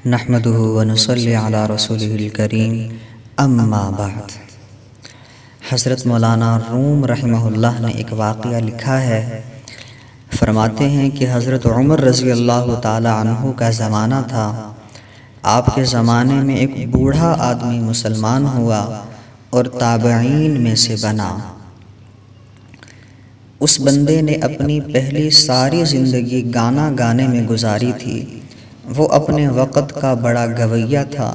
نحمده ونصلی علی رسوله الکریم اما بعد۔ حضرت مولانا روم رحمہ اللہ نے ایک واقعہ لکھا ہے، فرماتے ہیں کہ حضرت عمر رضی اللہ تعالی عنہ کا زمانہ تھا۔ آپ کے زمانے میں ایک بوڑھا آدمی مسلمان ہوا اور تابعین میں سے بنا۔ اس بندے نے اپنی پہلی ساری زندگی گانا گانے میں گزاری تھی۔ وہ اپنے وقت کا بڑا گویہ تھا۔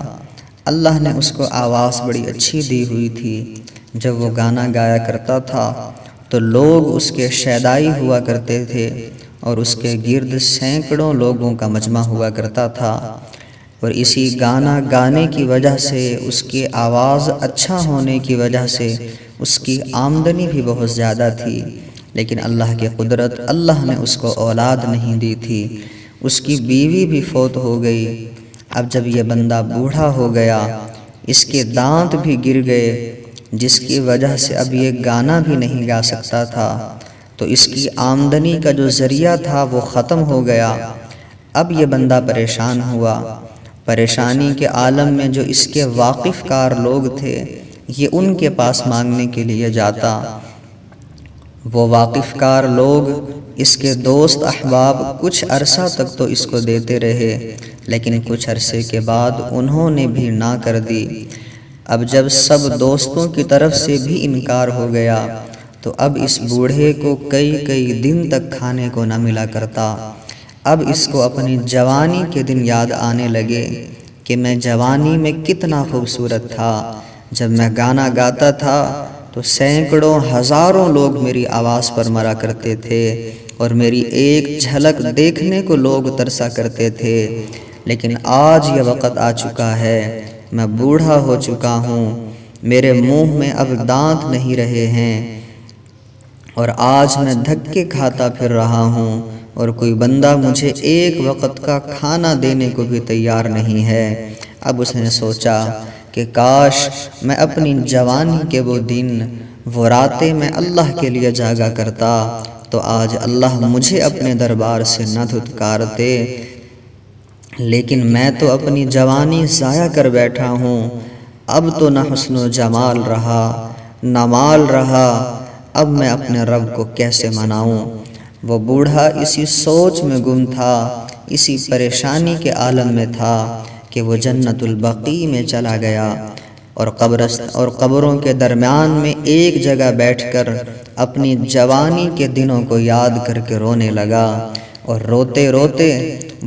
اللہ نے اس کو آواز بڑی اچھی دی ہوئی تھی۔ جب وہ گانا گایا کرتا تھا تو لوگ اس کے شیدائی ہوا کرتے تھے اور اس کے گرد سینکڑوں لوگوں کا مجمع ہوا کرتا تھا، اور اسی گانا گانے کی وجہ سے، اس کی آواز اچھا ہونے کی وجہ سے اس کی آمدنی بھی بہت زیادہ تھی۔ لیکن اللہ کی قدرت، اللہ نے اس کو اولاد نہیں دی تھی، اس کی بیوی بھی فوت ہو گئی۔ اب جب یہ بندہ بوڑھا ہو گیا، اس کے دانت بھی گر گئے، جس کی وجہ سے اب یہ گانا بھی نہیں گا سکتا تھا، تو اس کی آمدنی کا جو ذریعہ تھا وہ ختم ہو گیا۔ اب یہ بندہ پریشان ہوا۔ پریشانی کے عالم میں جو اس کے واقف کار لوگ تھے، یہ ان کے پاس مانگنے کے لیے جاتا۔ وہ واقف کار لوگ، اس کے دوست احباب، کچھ عرصہ تک تو اس کو دیتے رہے، لیکن کچھ عرصے کے بعد انہوں نے بھی نہ کر دی۔ اب جب سب دوستوں کی طرف سے بھی انکار ہو گیا تو اب اس بوڑھے کو کئی دن تک کھانے کو نہ ملا کرتا۔ اب اس کو اپنی جوانی کے دن یاد آنے لگے کہ میں جوانی میں کتنا خوبصورت تھا۔ جب میں گانا گاتا تھا تو سینکڑوں ہزاروں لوگ میری آواز پر مرا کرتے تھے اور میری ایک جھلک دیکھنے کو لوگ ترسا کرتے تھے۔ لیکن آج یہ وقت آ چکا ہے، میں بوڑھا ہو چکا ہوں، میرے منہ میں اب دانت نہیں رہے ہیں، اور آج میں دھکے کھاتا پھر رہا ہوں، اور کوئی بندہ مجھے ایک وقت کا کھانا دینے کو بھی تیار نہیں ہے۔ اب اس نے سوچا کہ کاش میں اپنی جوانی کے وہ دن، وہ راتیں میں اللہ کے لیے جاگا کرتا، تو آج اللہ مجھے اپنے دربار سے نہ دھتکارتے۔ لیکن میں تو اپنی جوانی ضائع کر بیٹھا ہوں۔ اب تو نہ حسن و جمال رہا، نہ مال رہا، اب میں اپنے رب کو کیسے مناؤں؟ وہ بوڑھا اسی سوچ میں گم تھا، اسی پریشانی کے عالم میں تھا کہ وہ جنت البقیع میں چلا گیا، اور قبروں کے درمیان میں ایک جگہ بیٹھ کر اپنی جوانی کے دنوں کو یاد کر کے رونے لگا، اور روتے روتے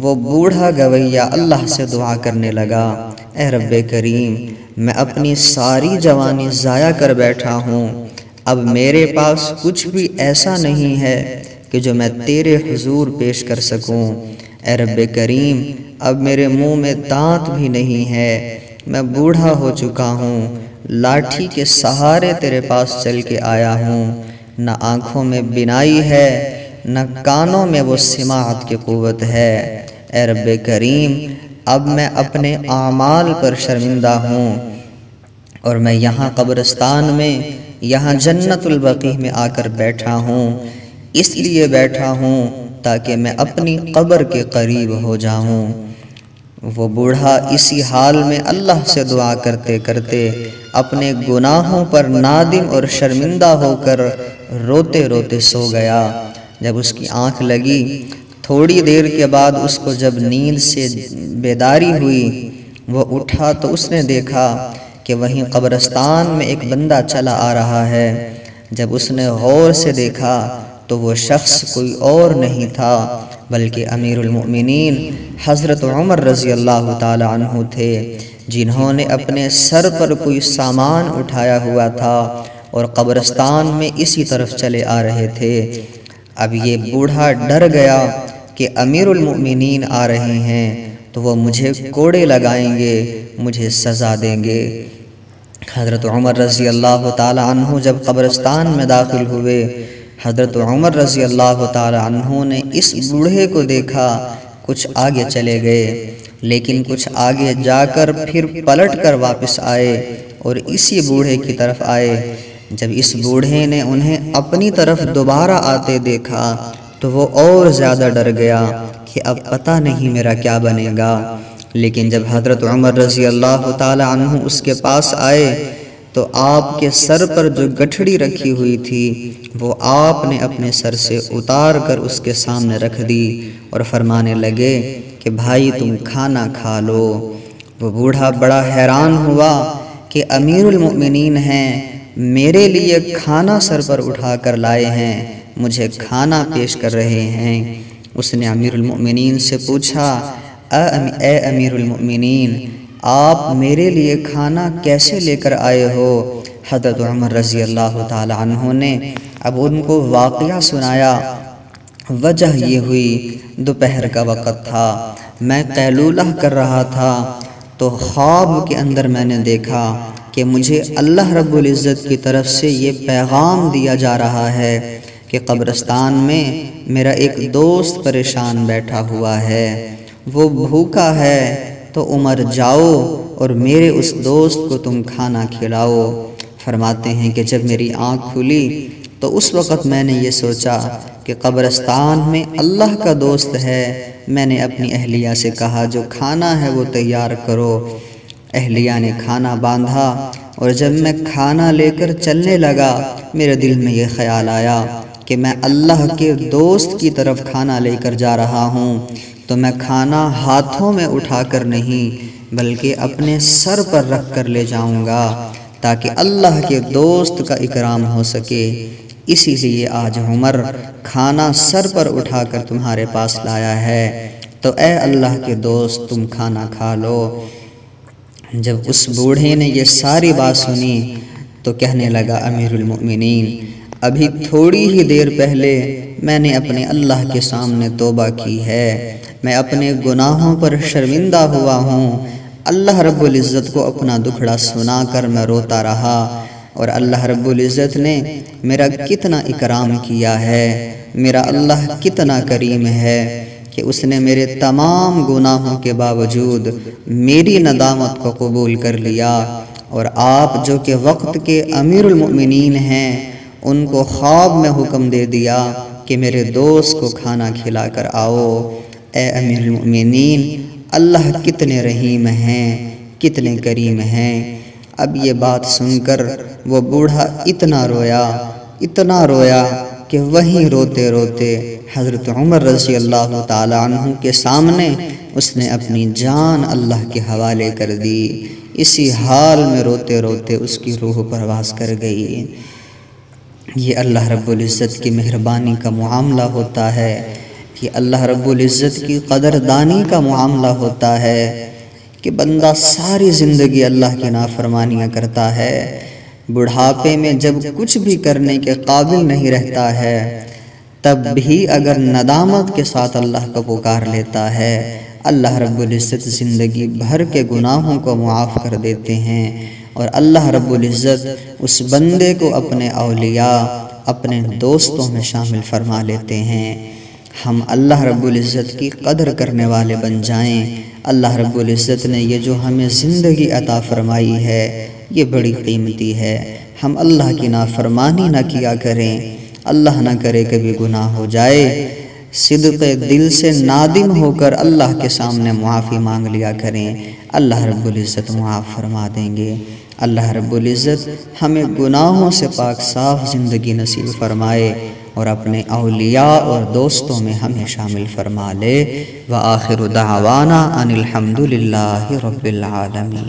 وہ بوڑھا گویہ اللہ سے دعا کرنے لگا، اے رب کریم، میں اپنی ساری جوانی ضائع کر بیٹھا ہوں، اب میرے پاس کچھ بھی ایسا نہیں ہے کہ جو میں تیرے حضور پیش کر سکوں۔ اے رب کریم، اب میرے منہ میں دانت بھی نہیں ہے، میں بوڑھا ہو چکا ہوں، لاٹھی کے سہارے تیرے پاس چل کے آیا ہوں، نہ آنکھوں میں بینائی ہے، نہ کانوں میں وہ سماعت کی قوت ہے۔ اے رب کریم، اب میں اپنے اعمال پر شرمندہ ہوں، اور میں یہاں قبرستان میں، یہاں جنت البقیع میں آ کر بیٹھا ہوں، اس لیے بیٹھا ہوں تاکہ میں اپنی قبر کے قریب ہو جاؤں۔ وہ بوڑھا اسی حال میں اللہ سے دعا کرتے کرتے اپنے گناہوں پر نادم اور شرمندہ ہو کر روتے روتے سو گیا۔ جب اس کی آنکھ لگی، تھوڑی دیر کے بعد اس کو جب نیند سے بیداری ہوئی، وہ اٹھا تو اس نے دیکھا کہ وہیں قبرستان میں ایک بندہ چلا آ رہا ہے۔ جب اس نے غور سے دیکھا تو وہ شخص کوئی اور نہیں تھا بلکہ امیر المؤمنین حضرت عمر رضی اللہ تعالی عنہ تھے، جنہوں نے اپنے سر پر کوئی سامان اٹھایا ہوا تھا اور قبرستان میں اسی طرف چلے آ رہے تھے۔ اب یہ بوڑھا ڈر گیا کہ امیر المؤمنین آ رہے ہیں تو وہ مجھے کوڑے لگائیں گے، مجھے سزا دیں گے۔ حضرت عمر رضی اللہ تعالی عنہ جب قبرستان میں داخل ہوئے، حضرت عمر رضی اللہ تعالی عنہ نے اس بوڑھے کو دیکھا، کچھ آگے چلے گئے، لیکن کچھ آگے جا کر پھر پلٹ کر واپس آئے اور اسی بوڑھے کی طرف آئے۔ جب اس بوڑھے نے انہیں اپنی طرف دوبارہ آتے دیکھا تو وہ اور زیادہ ڈر گیا کہ اب پتہ نہیں میرا کیا بنے گا۔ لیکن جب حضرت عمر رضی اللہ تعالی عنہ اس کے پاس آئے تو آپ کے سر پر جو گٹھڑی رکھی ہوئی تھی وہ آپ نے اپنے سر سے اتار کر اس کے سامنے رکھ دی اور فرمانے لگے کہ بھائی تم کھانا کھا لو۔ وہ بوڑھا بڑا حیران ہوا کہ امیر المؤمنین ہیں، میرے لیے کھانا سر پر اٹھا کر لائے ہیں، مجھے کھانا پیش کر رہے ہیں۔ اس نے امیر المؤمنین سے پوچھا، اے امیر المؤمنین، آپ میرے لیے کھانا کیسے لے کر آئے ہو؟ حضرت عمر رضی اللہ تعالی عنہ نے اب ان کو واقعہ سنایا۔ وجہ یہ ہوئی، دوپہر کا وقت تھا، میں قیلولہ کر رہا تھا تو خواب کے اندر میں نے دیکھا کہ مجھے اللہ رب العزت کی طرف سے یہ پیغام دیا جا رہا ہے کہ قبرستان میں میرا ایک دوست پریشان بیٹھا ہوا ہے، وہ بھوکا ہے، تو عمر جاؤ اور میرے اس دوست کو تم کھانا کھلاؤ۔ فرماتے ہیں کہ جب میری آنکھ کھلی تو اس وقت میں نے یہ سوچا کہ قبرستان میں اللہ کا دوست ہے۔ میں نے اپنی اہلیہ سے کہا جو کھانا ہے وہ تیار کرو۔ اہلیہ نے کھانا باندھا اور جب میں کھانا لے کر چلنے لگا میرے دل میں یہ خیال آیا کہ میں اللہ کے دوست کی طرف کھانا لے کر جا رہا ہوں، تو میں کھانا ہاتھوں میں اٹھا کر نہیں بلکہ اپنے سر پر رکھ کر لے جاؤں گا تاکہ اللہ کے دوست کا اکرام ہو سکے۔ اسی لیے آج عمر کھانا سر پر اٹھا کر تمہارے پاس لایا ہے، تو اے اللہ کے دوست تم کھانا کھا لو۔ جب اس بوڑھے نے یہ ساری بات سنی تو کہنے لگا، امیر المؤمنین، ابھی تھوڑی ہی دیر پہلے میں نے اپنے اللہ کے سامنے توبہ کی ہے، میں اپنے گناہوں پر شرمندہ ہوا ہوں۔ اللہ رب العزت کو اپنا دکھڑا سنا کر میں روتا رہا، اور اللہ رب العزت نے میرا کتنا اکرام کیا ہے، میرا اللہ کتنا کریم ہے کہ اس نے میرے تمام گناہوں کے باوجود میری ندامت کو قبول کر لیا، اور آپ جو کہ وقت کے امیر المؤمنین ہیں ان کو خواب میں حکم دے دیا کہ میرے دوست کو کھانا کھلا کر آؤ۔ اے امیر المؤمنین، اللہ کتنے رحیم ہیں، کتنے کریم ہیں۔ اب یہ بات سن کر وہ بوڑھا اتنا رویا کہ وہیں روتے روتے حضرت عمر رضی اللہ تعالی عنہ کے سامنے اس نے اپنی جان اللہ کے حوالے کر دی۔ اسی حال میں روتے روتے اس کی روح پرواز کر گئی۔ یہ اللہ رب العزت کی مہربانی کا معاملہ ہوتا ہے، یہ اللہ رب العزت کی قدردانی کا معاملہ ہوتا ہے کہ بندہ ساری زندگی اللہ کی نافرمانیاں کرتا ہے، بڑھاپے میں جب کچھ بھی کرنے کے قابل نہیں رہتا ہے تب بھی اگر ندامت کے ساتھ اللہ کو پکار لیتا ہے، اللہ رب العزت زندگی بھر کے گناہوں کو معاف کر دیتے ہیں، اور اللہ رب العزت اس بندے کو اپنے اولیاء، اپنے دوستوں میں شامل فرما لیتے ہیں۔ ہم اللہ رب العزت کی قدر کرنے والے بن جائیں۔ اللہ رب العزت نے یہ جو ہمیں زندگی عطا فرمائی ہے یہ بڑی قیمتی ہے، ہم اللہ کی نافرمانی نہ کیا کریں، اللہ نہ کرے کبھی گناہ ہو جائے، صدق دل سے نادم ہو کر اللہ کے سامنے معافی مانگ لیا کریں، اللہ رب العزت معاف فرما دیں گے۔ اللہ رب العزت ہمیں گناہوں سے پاک صاف زندگی نصیب فرمائے اور اپنے اولیاء اور دوستوں میں ہمیں شامل فرما لے۔ وآخر دعوانا ان الحمد للہ رب العالمین۔